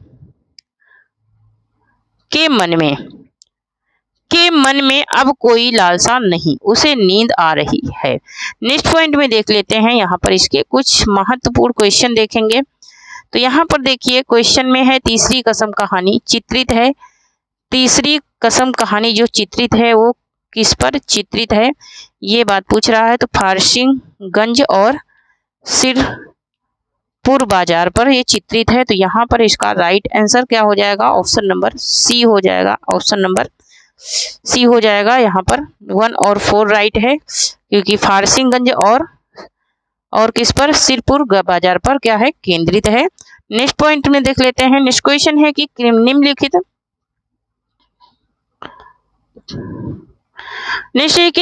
के मन में अब कोई लालसा नहीं, उसे नींद आ रही है। नेक्स्ट पॉइंट में देख लेते हैं। यहाँ पर इसके कुछ महत्वपूर्ण क्वेश्चन देखेंगे। तो यहाँ पर देखिए, क्वेश्चन में है तीसरी कसम कहानी चित्रित है। तीसरी कसम कहानी जो चित्रित है वो किस पर चित्रित है, ये बात पूछ रहा है। तो फारसिंगगंज और सिरपुर बाजार पर ये चित्रित है। तो यहाँ पर इसका राइट आंसर क्या हो जाएगा? ऑप्शन नंबर सी हो जाएगा। ऑप्शन नंबर सी हो जाएगा। यहाँ पर 1 और 4 राइट है, क्योंकि फारसिंगगंज और और किस पर, सिरपुर बाजार पर क्या है, केंद्रित है। नेक्स्ट पॉइंट में देख लेते हैं। नेक्स्ट क्वेश्चन है कि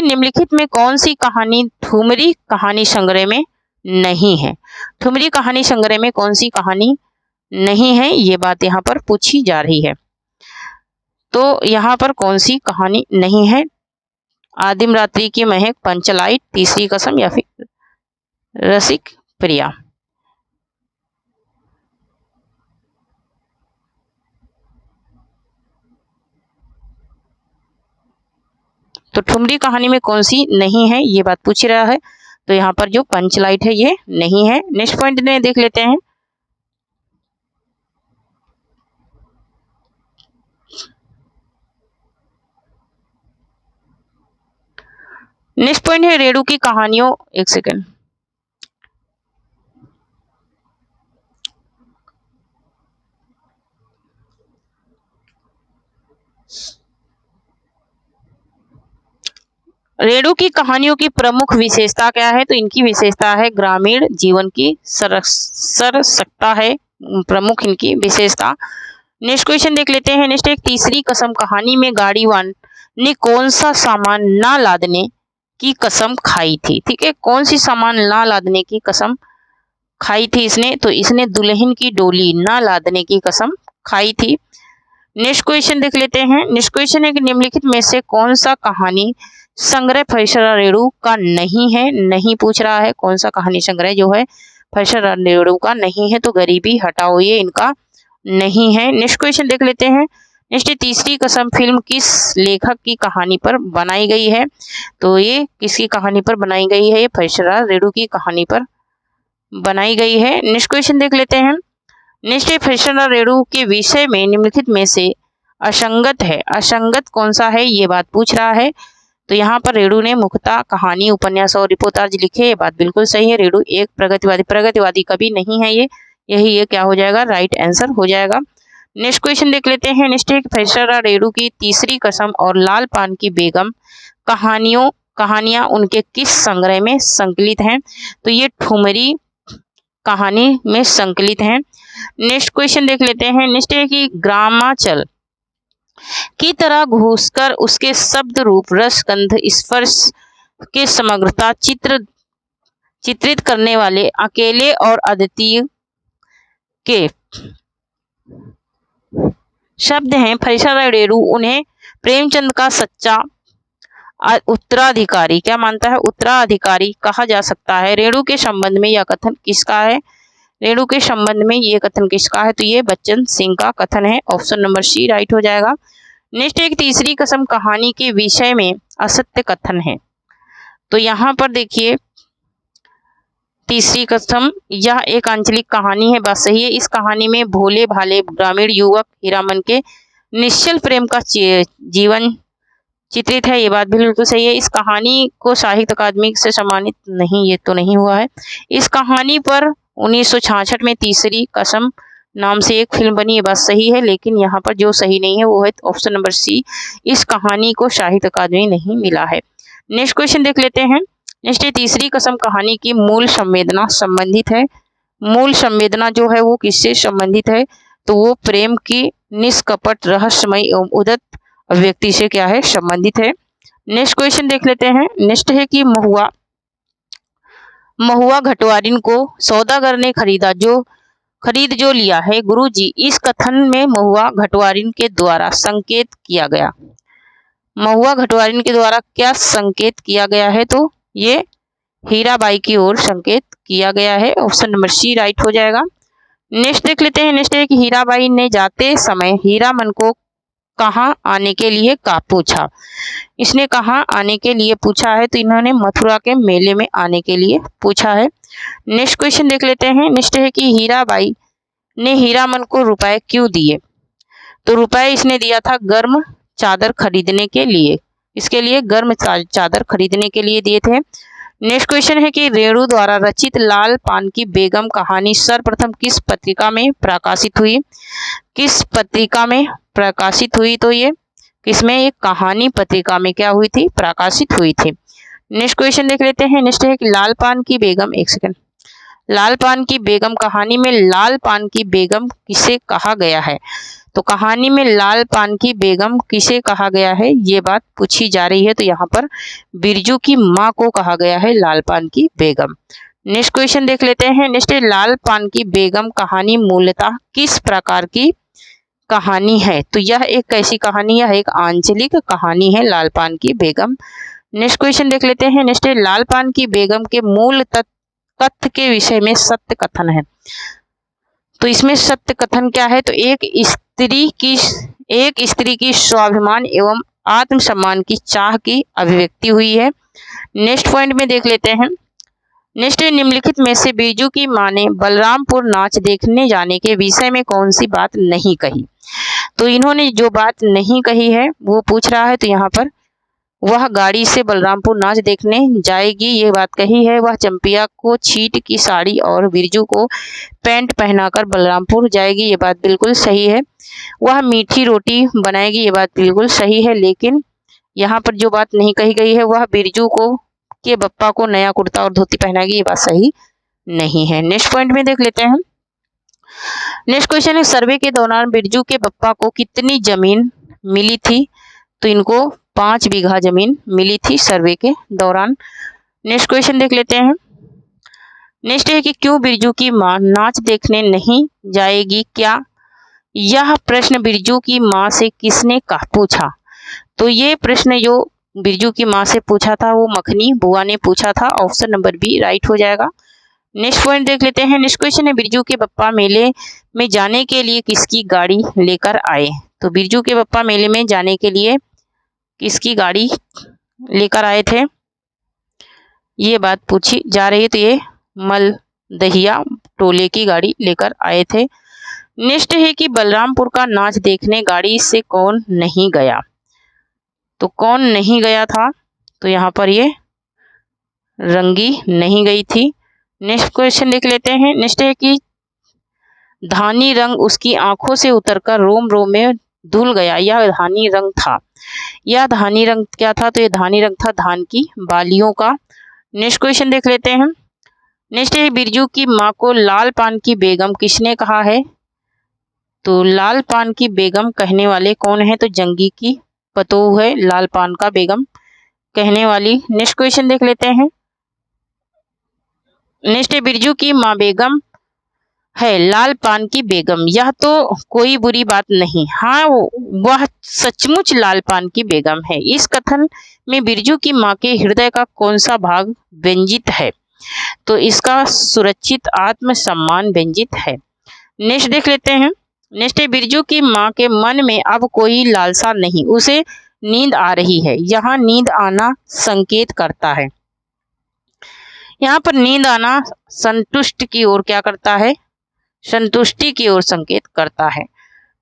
निम्नलिखित में कौन सी कहानी ठुमरी कहानी संग्रह में नहीं है। ठुमरी कहानी संग्रह में कौन सी कहानी नहीं है, ये बात यहाँ पर पूछी जा रही है। तो यहाँ पर कौन सी कहानी नहीं है, आदिम रात्रि की महक, पंचलाइट, तीसरी कसम या फिर रसिक प्रिया। तो ठुमरी कहानी में कौन सी नहीं है, ये बात पूछ रहा है। तो यहाँ पर जो पंचलाइट है ये नहीं है। नेक्स्ट पॉइंट में देख लेते हैं। नेक्स्ट पॉइंट है रेणु की कहानियों, एक सेकंड, रेणु की कहानियों की प्रमुख विशेषता क्या है, तो इनकी विशेषता है ग्रामीण जीवन की सरसता है, प्रमुख इनकी विशेषता। नेक्स्ट क्वेश्चन देख लेते हैं। नेक्स्ट एक तीसरी कसम कहानी में गाड़ीवान ने कौन सा सामान ना लादने की कसम खाई थी। ठीक है, कौन सी सामान ना लादने की कसम खाई थी इसने, तो इसने दुल्हन की डोली ना लादने की कसम खाई थी। नेक्स्ट क्वेश्चन देख लेते हैं। नेक्स्ट क्वेश्चन है कि निम्नलिखित में से कौन सा कहानी संग्रह फैसला रेणु का नहीं है। नहीं पूछ रहा है, कौन सा कहानी संग्रह जो है फैसला रेणु का नहीं है, तो गरीबी हटाओ ये इनका नहीं है। नेक्स्ट क्वेश्चन देख लेते हैं। नेक्स्ट तीसरी कसम फिल्म किस लेखक की कहानी पर बनाई गई है, तो ये किसकी कहानी पर बनाई गई है, ये फैसला रेणु की कहानी पर बनाई गई है। नेक्स्ट क्वेश्चन देख लेते हैं। नेक्स्ट फैसला रेणु के विषय में निम्नलिखित में से असंगत है। असंगत कौन सा है, ये बात पूछ रहा है। तो यहाँ पर रेणु ने मुख्यतः कहानी, उपन्यास और रिपोर्टाज लिखे, ये बात बिल्कुल सही है। रेणु एक प्रगतिवादी कभी नहीं है, ये क्या हो जाएगा, राइट आंसर हो जाएगा। नेक्स्ट क्वेश्चन देख लेते हैं। नेक्स्ट है फैसला रेणु की तीसरी कसम और लाल पान की बेगम कहानियां उनके किस संग्रह में संकलित हैं, तो ये ठुमरी कहानी में संकलित हैं। नेक्स्ट क्वेश्चन देख लेते हैं। नेक्स्ट है कि ग्रामांचल की तरह घुसकर उसके शब्द रूप, रस, गंध, स्पर्श के समग्रता चित्रित करने वाले अकेले और अद्वितीय के शब्द हैं फैसला रेणु उन्हें प्रेमचंद का सच्चा उत्तराधिकारी क्या मानता है, उत्तराधिकारी कहा जा सकता है। रेणु के संबंध में यह कथन किसका है, रेणु के संबंध में ये कथन किसका है, तो ये बच्चन सिंह का कथन है। ऑप्शन नंबर सी राइट हो जाएगा। नेक्स्ट एक तीसरी कसम कहानी के विषय में असत्य कथन है, तो यहाँ पर देखिए तीसरी कसम यह एक आंचलिक कहानी है, बात सही है। इस कहानी में भोले भाले ग्रामीण युवक हीरामन के निश्चल प्रेम का जीवन चित्रित है, ये बात भी बिल्कुल सही है। इस कहानी को साहित्य अकादमी से सम्मानित नहीं, ये तो नहीं हुआ है। इस कहानी पर 1966 में तीसरी कसम नाम से एक फिल्म बनी, ये बात सही है। लेकिन यहाँ पर जो सही नहीं है वो है ऑप्शन नंबर सी, इस कहानी को साहित्य अकादमी नहीं मिला है। नेक्स्ट क्वेश्चन देख लेते हैं। नेक्स्ट तीसरी कसम कहानी की मूल संवेदना संबंधित है। मूल संवेदना जो है वो किससे संबंधित है, तो वो प्रेम की निष्कपट रहस्यमय एवं उदात्त व्यक्ति से क्या है, संबंधित है। नेक्स्ट क्वेश्चन देख लेते हैं। नेक्स्ट है कि महुआ घटवारिन को सौदागर ने खरीद जो लिया है गुरुजी, इस कथन में महुआ घटवारिन के द्वारा संकेत किया गया, महुआ घटवारिन के द्वारा क्या संकेत किया गया है, तो ये हीराबाई की ओर संकेत किया गया है। ऑप्शन नंबर सी राइट हो जाएगा। नेक्स्ट देख लेते हैं। नेक्स्ट है कि हीराबाई ने जाते समय हीरामन को कहाँ आने के लिए पूछा, इसने कहाँ आने के लिए पूछा है, तो इन्होंने मथुरा के मेले में आने के लिए पूछा है। नेक्स्ट क्वेश्चन देख लेते हैं। नेक्स्ट है कि हीराबाई ने हीरामन को रुपए क्यों दिए, तो रुपए इसने दिया था गर्म चादर खरीदने के लिए, इसके लिए गर्म चादर खरीदने के लिए दिए थे। नेक्स्ट क्वेश्चन है कि रेणु द्वारा रचित लाल पान की बेगम कहानी सर्वप्रथम किस पत्रिका में प्रकाशित हुई, किस पत्रिका में प्रकाशित हुई, तो ये किसमें, एक कहानी पत्रिका में क्या हुई थी, प्रकाशित हुई थी। नेक्स्ट क्वेश्चन देख लेते हैं। नेक्स्ट है कि लाल पान की बेगम, एक सेकंड, लाल पान की बेगम कहानी में लाल पान की बेगम किसे कहा गया है? तो कहानी में लाल पान की बेगम किसे कहा गया है, ये बात पूछी जा रही है। तो यहाँ पर बिरजू की माँ को कहा गया है लाल पान की बेगम। नेक्स्ट क्वेश्चन देख लेते हैं। नेक्स्ट है लाल पान की बेगम कहानी मूलतः किस प्रकार की कहानी है? तो यह एक कैसी कहानी है? एक आंचलिक कहानी है लाल पान की बेगम। नेक्स्ट क्वेश्चन देख लेते हैं। नेक्स्ट है लाल पान की बेगम के मूल तथ्य के विषय में सत्य कथन है। तो इसमें सत्य कथन क्या है? तो एक स्त्री की स्वाभिमान एवं आत्मसम्मान की चाह की अभिव्यक्ति हुई है। नेक्स्ट पॉइंट में देख लेते हैं। नेक्स्ट निम्नलिखित में से बिरजू की मां ने बलरामपुर नाच देखने जाने के विषय में कौन सी बात नहीं कही? तो इन्होंने जो बात नहीं कही है वो पूछ रहा है। तो यहाँ पर वह गाड़ी से बलरामपुर नाच देखने जाएगी, ये बात कही है। वह चंपिया को छीट की साड़ी और बिरजू को पैंट पहनाकर बलरामपुर जाएगी, ये बात बिल्कुल सही है। वह मीठी रोटी बनाएगी, ये बात बिल्कुल सही है। लेकिन यहाँ पर जो बात नहीं कही गई है वह बिरजू को के बप्पा को नया कुर्ता और धोती पहनाएगी, ये बात सही नहीं है। नेक्स्ट पॉइंट में देख लेते हैं। नेक्स्ट क्वेश्चन है सर्वे के दौरान बिरजू के बप्पा को कितनी जमीन मिली थी? तो इनको 5 बीघा जमीन मिली थी सर्वे के दौरान। नेक्स्ट क्वेश्चन देख लेते हैं। नेक्स्ट है कि क्यों बिरजू की मां नाच देखने नहीं जाएगी? क्या यह प्रश्न बिरजू की मां से किसने पूछा? तो ये प्रश्न जो बिरजू की मां से पूछा था वो मखनी बुआ ने पूछा था। ऑप्शन नंबर बी राइट हो जाएगा। नेक्स्ट पॉइंट देख लेते हैं। नेक्स्ट क्वेश्चन है बिरजू के बप्पा मेले में जाने के लिए किसकी गाड़ी लेकर आए? तो बिरजू के बप्पा मेले में जाने के लिए किसकी गाड़ी लेकर आए थे, ये बात पूछी जा रही है। तो ये मलदहिया टोले की गाड़ी लेकर आए थे। नेक्स्ट है कि बलरामपुर का नाच देखने गाड़ी से कौन नहीं गया? तो कौन नहीं गया था? तो यहाँ पर ये रंगी नहीं गई थी। नेक्स्ट क्वेश्चन देख लेते हैं। नेक्स्ट है कि धानी रंग उसकी आंखों से उतरकर रोम रोम में धुल गया, यह धानी रंग था। यह धानी रंग क्या था? तो ये धानी रंग था धान की बालियों का। नेक्स्ट क्वेश्चन देख लेते हैं। नेक्स्ट है बिरजू की मां को लाल पान की बेगम किसने कहा है? तो लाल पान की बेगम कहने वाले कौन है? तो जंगी की पतोह है लाल पान का बेगम कहने वाली। नेक्स्ट क्वेश्चन देख लेते हैं। नेक्स्ट है बिरजू की मां बेगम है लाल पान की बेगम, यह तो कोई बुरी बात नहीं, हाँ वह सचमुच लाल पान की बेगम है। इस कथन में बिरजू की मां के हृदय का कौन सा भाग व्यंजित है? तो इसका सुरक्षित आत्मसम्मान व्यंजित है। नेक्स्ट देख लेते हैं। नेक्स्ट है बिरजू की मां के मन में अब कोई लालसा नहीं, उसे नींद आ रही है, यहाँ नींद आना संकेत करता है। यहाँ पर नींद आना संतुष्ट की ओर क्या करता है? संतुष्टि की ओर संकेत करता है।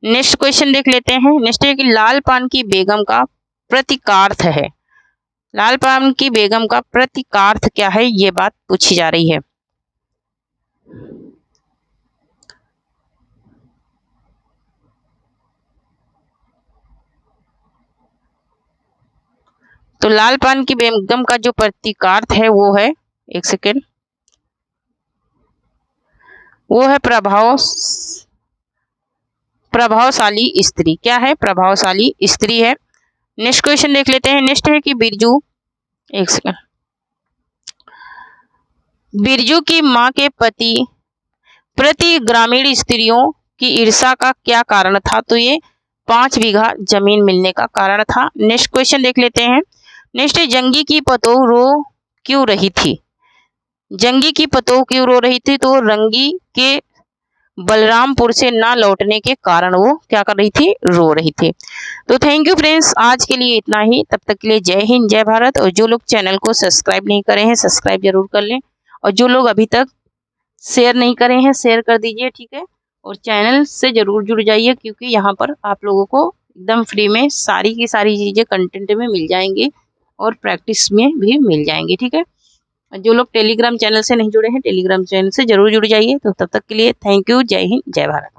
नेक्स्ट क्वेश्चन देख लेते हैं। नेक्स्ट है कि लाल पान की बेगम का प्रतीकार्थ है। लाल पान की बेगम का प्रतीकार्थ क्या है, ये बात पूछी जा रही है। तो लाल पान की बेगम का जो प्रतीकार्थ है वो है, एक सेकेंड, वो है प्रभावशाली स्त्री। क्या है? प्रभावशाली स्त्री है। नेक्स्ट क्वेश्चन देख लेते हैं। नेक्स्ट है कि बिरजू, एक सेकेंड, बिरजू की मां के प्रति ग्रामीण स्त्रियों की ईर्ष्या का क्या कारण था? तो ये 5 बीघा जमीन मिलने का कारण था। नेक्स्ट क्वेश्चन देख लेते हैं। नेक्स्ट है जंगी की पतोह रो क्यों रही थी? जंगी की पतोह क्यों रो रही थी? तो रंगी के बलरामपुर से ना लौटने के कारण वो क्या कर रही थी? रो रही थी। तो थैंक यू फ्रेंड्स, आज के लिए इतना ही। तब तक के लिए जय हिंद जय भारत। और जो लोग चैनल को सब्सक्राइब नहीं करे हैं सब्सक्राइब जरूर कर लें, और जो लोग अभी तक शेयर नहीं करे हैं शेयर कर दीजिए, ठीक है। और चैनल से जरूर जुड़ जाइए, क्योंकि यहाँ पर आप लोगों को एकदम फ्री में सारी की सारी चीज़ें कंटेंट में मिल जाएंगी और प्रैक्टिस में भी मिल जाएंगी, ठीक है। जो लोग टेलीग्राम चैनल से नहीं जुड़े हैं टेलीग्राम चैनल से जरूर जुड़ जाइए। तो तब तक के लिए थैंक यू, जय हिंद जय भारत।